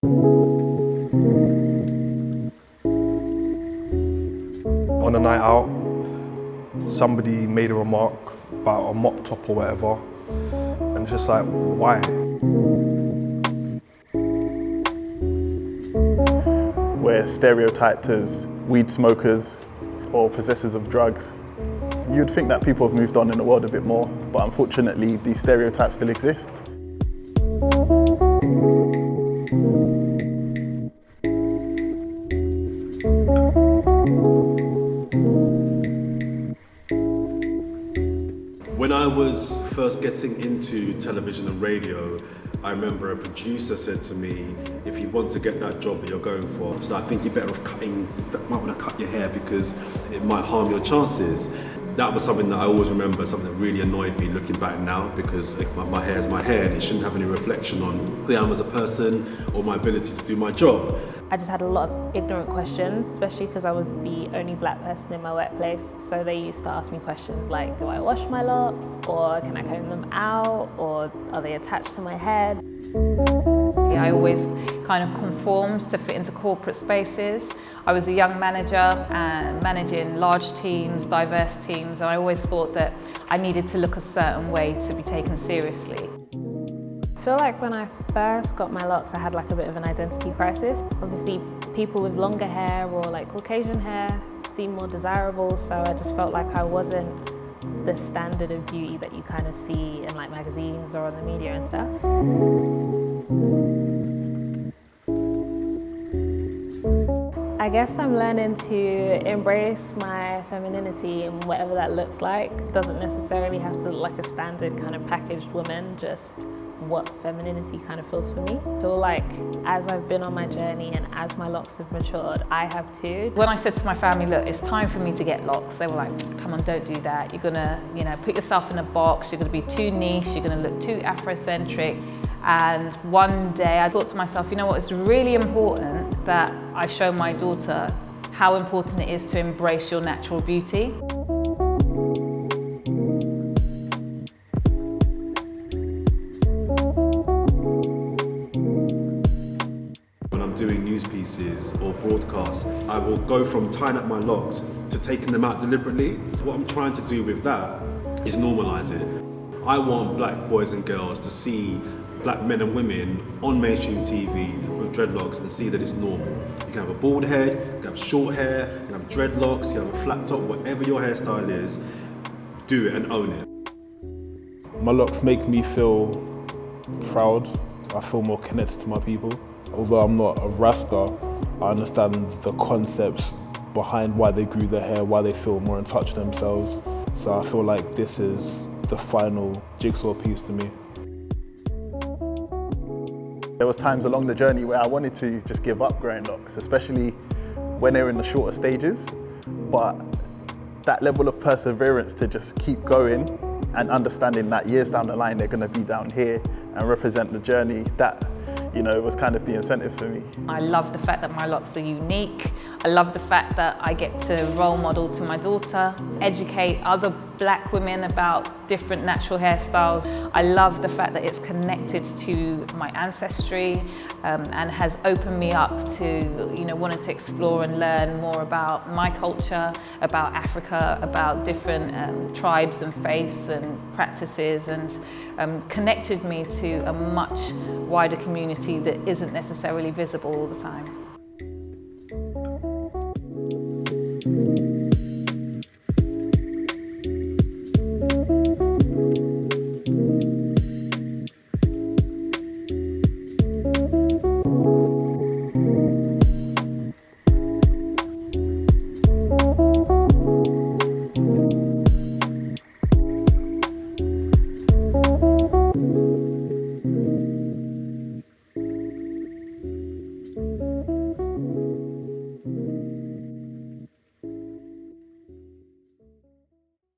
On a night out, somebody made a remark about a mop top or whatever, and it's just like, why? We're stereotyped as weed smokers or possessors of drugs. You'd think that people have moved on in the world a bit more, but unfortunately these stereotypes still exist. When I was first getting into television and radio, I remember a producer said to me, if you want to get that job that you're going for, so I think you're better off might want to cut your hair because it might harm your chances. That was something that I always remember, something that really annoyed me looking back now, because my hair is my hair and it shouldn't have any reflection on who I am as a person or my ability to do my job. I just had a lot of ignorant questions, especially because I was the only black person in my workplace. So they used to ask me questions like, do I wash my locks? Or can I comb them out? Or are they attached to my head? I always kind of conformed to fit into corporate spaces. I was a young manager and managing large teams, diverse teams, and I always thought that I needed to look a certain way to be taken seriously. I feel like when I first got my locks, I had like a bit of an identity crisis. Obviously, people with longer hair or like Caucasian hair seem more desirable, so I just felt like I wasn't the standard of beauty that you kind of see in like magazines or on the media and stuff. I guess I'm learning to embrace my femininity and whatever that looks like. Doesn't necessarily have to look like a standard kind of packaged woman, just what femininity kind of feels for me. I feel like as I've been on my journey and as my locks have matured, I have too. When I said to my family, look, it's time for me to get locks, they were like, come on, don't do that. You're gonna, put yourself in a box, you're gonna be too niche, you're gonna look too Afrocentric. And one day I thought to myself, you know what, it's really important that I show my daughter how important it is to embrace your natural beauty. When I'm doing news pieces or broadcasts, I will go from tying up my locks to taking them out deliberately. What I'm trying to do with that is normalise it. I want black boys and girls to see black men and women on mainstream TV with dreadlocks and see that it's normal. You can have a bald head, you can have short hair, you can have dreadlocks, you can have a flat top, whatever your hairstyle is, do it and own it. My locks make me feel proud. I feel more connected to my people. Although I'm not a Rasta, I understand the concepts behind why they grew their hair, why they feel more in touch with themselves. So I feel like this is the final jigsaw piece to me. There was times along the journey where I wanted to just give up growing locks, especially when they're in the shorter stages. But that level of perseverance to just keep going and understanding that years down the line they're going to be down here and represent the journey, that was kind of the incentive for me. I love the fact that my locks are unique. I love the fact that I get to role model to my daughter, educate other black women about different natural hairstyles. I love the fact that it's connected to my ancestry and has opened me up to wanting to explore and learn more about my culture, about Africa, about different tribes and faiths and practices, and connected me to a much wider community that isn't necessarily visible all the time.